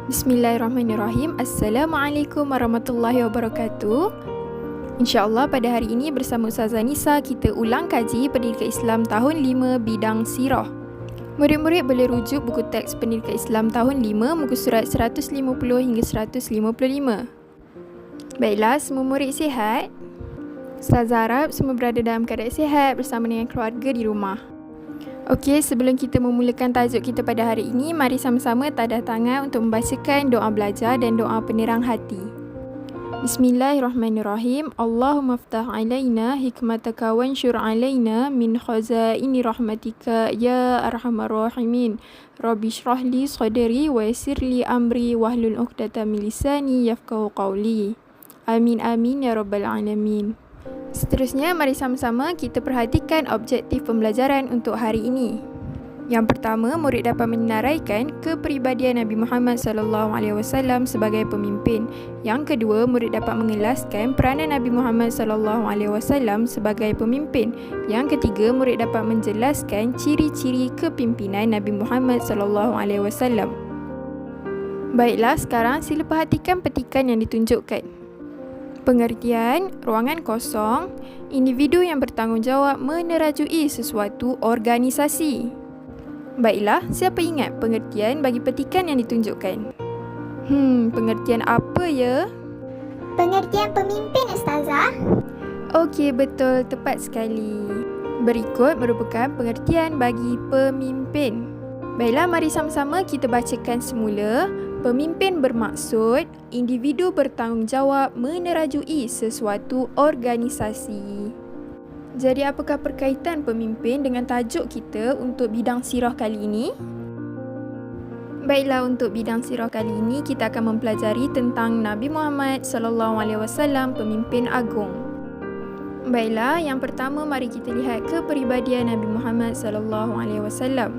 Bismillahirrahmanirrahim. Assalamualaikum warahmatullahi wabarakatuh. InsyaAllah pada hari ini bersama Ustazah Nisa kita ulang kaji Pendidikan Islam tahun 5 bidang sirah. Murid-murid boleh rujuk buku teks Pendidikan Islam tahun 5 muka surat 150 hingga 155. Baiklah, semua murid sihat? Ustazah harap semua berada dalam keadaan sihat bersama dengan keluarga di rumah. Okey, sebelum kita memulakan tajuk kita pada hari ini, mari sama-sama tadah tangan untuk membacakan doa belajar dan doa penerang hati. Bismillahirrahmanirrahim. Allahumma ftah alaina hikmataka wansyur alaina min khazaini rahmatika ya arhamar rahimin. Rabbi shrah li sadri wa yassir li amri wahlul 'uqdatam min lisani yafqahu qawli. Amin amin ya rabbal alamin. Seterusnya, mari sama-sama kita perhatikan objektif pembelajaran untuk hari ini. Yang pertama, murid dapat menenaraikan kepribadian Nabi Muhammad SAW sebagai pemimpin. Yang kedua, murid dapat mengelaskan peranan Nabi Muhammad SAW sebagai pemimpin. Yang ketiga, murid dapat menjelaskan ciri-ciri kepimpinan Nabi Muhammad SAW. Baiklah, sekarang sila perhatikan petikan yang ditunjukkan. Pengertian, ruangan kosong, individu yang bertanggungjawab menerajui sesuatu organisasi. Baiklah, siapa ingat pengertian bagi petikan yang ditunjukkan? Pengertian apa ya? Pengertian pemimpin, Ustazah. Okey, betul, tepat sekali. Berikut merupakan pengertian bagi pemimpin. Baiklah, mari sama-sama kita bacakan semula. Pemimpin bermaksud individu bertanggungjawab menerajui sesuatu organisasi. Jadi apakah perkaitan pemimpin dengan tajuk kita untuk bidang sirah kali ini? Baiklah, untuk bidang sirah kali ini kita akan mempelajari tentang Nabi Muhammad SAW, pemimpin agung. Baiklah, yang pertama mari kita lihat kepribadian Nabi Muhammad SAW.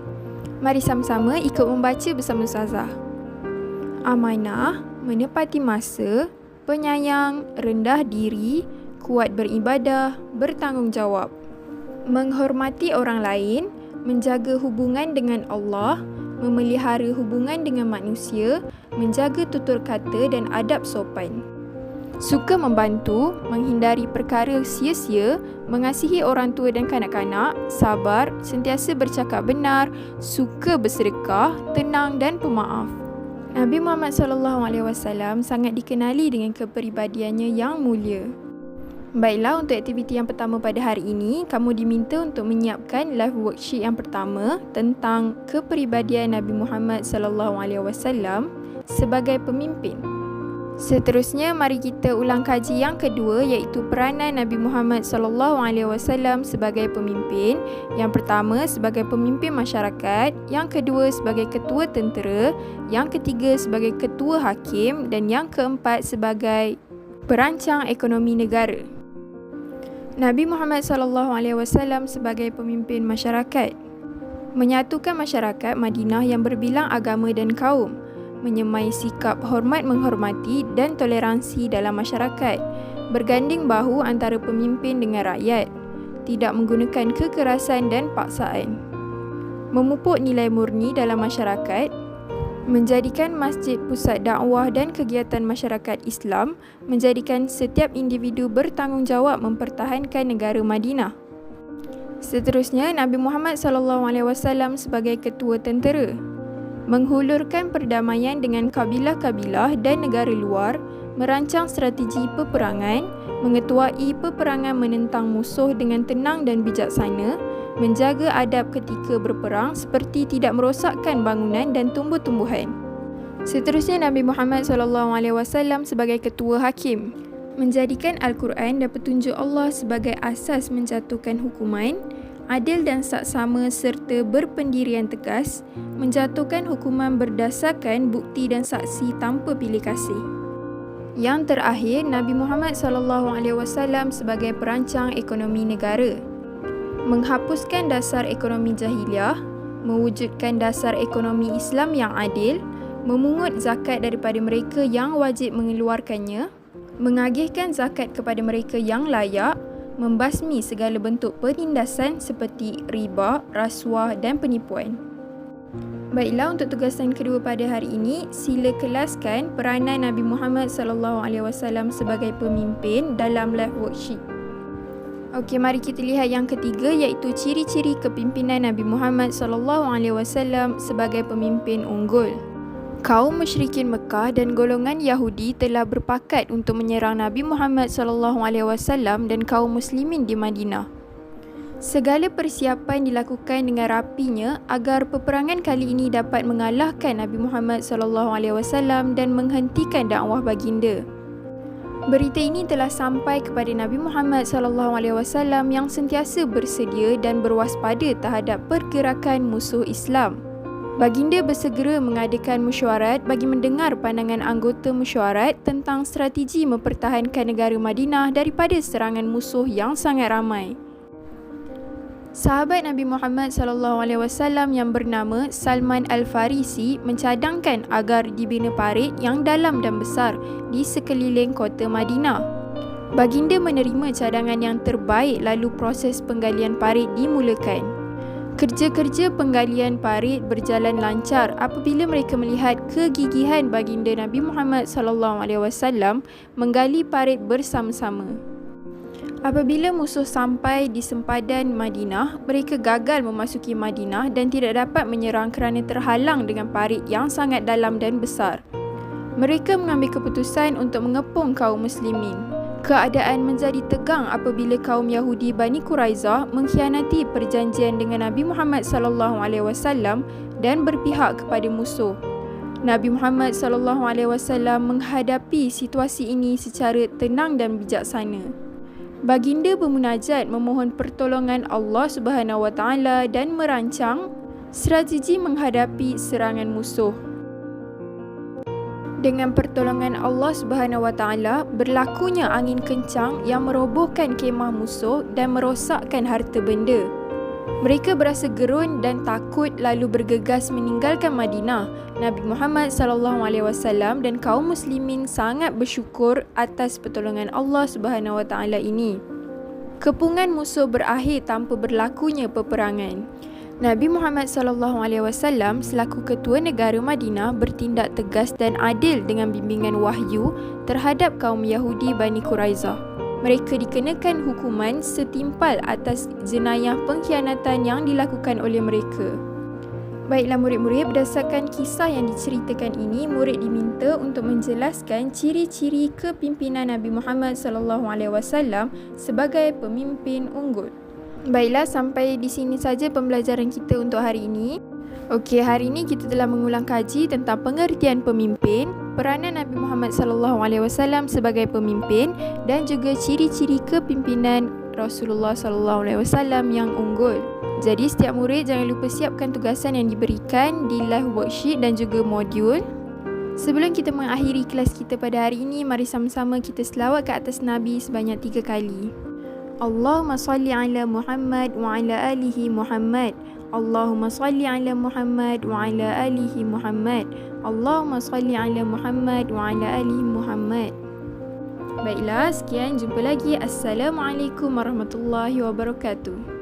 Mari sama-sama ikut membaca bersama Ustazah. Amanah, menepati masa, penyayang, rendah diri, kuat beribadah, bertanggungjawab, menghormati orang lain, menjaga hubungan dengan Allah, memelihara hubungan dengan manusia, menjaga tutur kata dan adab sopan, suka membantu, menghindari perkara sia-sia, mengasihi orang tua dan kanak-kanak, sabar, sentiasa bercakap benar, suka bersedekah, tenang dan pemaaf. Nabi Muhammad SAW sangat dikenali dengan kepribadiannya yang mulia. Baiklah, untuk aktiviti yang pertama pada hari ini, kamu diminta untuk menyiapkan live worksheet yang pertama tentang kepribadian Nabi Muhammad SAW sebagai pemimpin. Seterusnya, mari kita ulang kaji yang kedua, iaitu peranan Nabi Muhammad SAW sebagai pemimpin. Yang pertama sebagai pemimpin masyarakat, yang kedua sebagai ketua tentera, yang ketiga sebagai ketua hakim dan yang keempat sebagai perancang ekonomi negara. Nabi Muhammad SAW sebagai pemimpin masyarakat, menyatukan masyarakat Madinah yang berbilang agama dan kaum, menyemai sikap hormat menghormati dan toleransi dalam masyarakat, berganding bahu antara pemimpin dengan rakyat, tidak menggunakan kekerasan dan paksaan, memupuk nilai murni dalam masyarakat, menjadikan masjid pusat dakwah dan kegiatan masyarakat Islam, menjadikan setiap individu bertanggungjawab mempertahankan negara Madinah. Seterusnya, Nabi Muhammad SAW sebagai ketua tentera, menghulurkan perdamaian dengan kabilah-kabilah dan negara luar, merancang strategi peperangan, mengetuai peperangan menentang musuh dengan tenang dan bijaksana, menjaga adab ketika berperang seperti tidak merosakkan bangunan dan tumbuh-tumbuhan. Seterusnya, Nabi Muhammad SAW sebagai ketua hakim, menjadikan Al-Quran dan petunjuk Allah sebagai asas menjatuhkan hukuman, adil dan saksama serta berpendirian tegas, menjatuhkan hukuman berdasarkan bukti dan saksi tanpa pilih kasih. Yang terakhir, Nabi Muhammad SAW sebagai perancang ekonomi negara, menghapuskan dasar ekonomi jahiliah, mewujudkan dasar ekonomi Islam yang adil, memungut zakat daripada mereka yang wajib mengeluarkannya, mengagihkan zakat kepada mereka yang layak, membasmi segala bentuk penindasan seperti riba, rasuah dan penipuan. Baiklah, untuk tugasan kedua pada hari ini, sila kelaskan peranan Nabi Muhammad SAW sebagai pemimpin dalam live worksheet. Okey, mari kita lihat yang ketiga, iaitu ciri-ciri kepimpinan Nabi Muhammad SAW sebagai pemimpin unggul. Kaum musyrikin Mekah dan golongan Yahudi telah berpakat untuk menyerang Nabi Muhammad SAW dan kaum muslimin di Madinah. Segala persiapan dilakukan dengan rapinya agar peperangan kali ini dapat mengalahkan Nabi Muhammad SAW dan menghentikan dakwah baginda. Berita ini telah sampai kepada Nabi Muhammad SAW yang sentiasa bersedia dan berwaspada terhadap pergerakan musuh Islam. Baginda bersegera mengadakan mesyuarat bagi mendengar pandangan anggota mesyuarat tentang strategi mempertahankan negara Madinah daripada serangan musuh yang sangat ramai. Sahabat Nabi Muhammad SAW yang bernama Salman Al-Farisi mencadangkan agar dibina parit yang dalam dan besar di sekeliling kota Madinah. Baginda menerima cadangan yang terbaik lalu proses penggalian parit dimulakan. Kerja-kerja penggalian parit berjalan lancar apabila mereka melihat kegigihan baginda Nabi Muhammad SAW menggali parit bersama-sama. Apabila musuh sampai di sempadan Madinah, mereka gagal memasuki Madinah dan tidak dapat menyerang kerana terhalang dengan parit yang sangat dalam dan besar. Mereka mengambil keputusan untuk mengepung kaum muslimin. Keadaan menjadi tegang apabila kaum Yahudi Bani Quraizah mengkhianati perjanjian dengan Nabi Muhammad SAW dan berpihak kepada musuh. Nabi Muhammad SAW menghadapi situasi ini secara tenang dan bijaksana. Baginda bermunajat memohon pertolongan Allah Subhanahu Wa Taala dan merancang strategi menghadapi serangan musuh. Dengan pertolongan Allah Subhanahu Wa Taala, berlakunya angin kencang yang merobohkan kemah musuh dan merosakkan harta benda. Mereka berasa gerun dan takut lalu bergegas meninggalkan Madinah. Nabi Muhammad SAW dan kaum muslimin sangat bersyukur atas pertolongan Allah Subhanahu Wa Taala ini. Kepungan musuh berakhir tanpa berlakunya peperangan. Nabi Muhammad SAW selaku ketua negara Madinah bertindak tegas dan adil dengan bimbingan wahyu terhadap kaum Yahudi Bani Quraizah. Mereka dikenakan hukuman setimpal atas jenayah pengkhianatan yang dilakukan oleh mereka. Baiklah murid-murid, berdasarkan kisah yang diceritakan ini, murid diminta untuk menjelaskan ciri-ciri kepimpinan Nabi Muhammad SAW sebagai pemimpin unggul. Baiklah, sampai di sini saja pembelajaran kita untuk hari ini. Okey, hari ini kita telah mengulang kaji tentang pengertian pemimpin, peranan Nabi Muhammad SAW sebagai pemimpin dan juga ciri-ciri kepimpinan Rasulullah SAW yang unggul. Jadi setiap murid jangan lupa siapkan tugasan yang diberikan di live worksheet dan juga modul. Sebelum kita mengakhiri kelas kita pada hari ini, mari sama-sama kita selawat ke atas Nabi sebanyak 3 kali. Allahumma salli ala Muhammad wa ala alihi Muhammad. Allahumma salli ala Muhammad wa ala alihi Muhammad. Allahumma salli ala Muhammad wa ala alihi Muhammad. Baiklah, sekian, jumpa lagi. Assalamualaikum warahmatullahi wabarakatuh.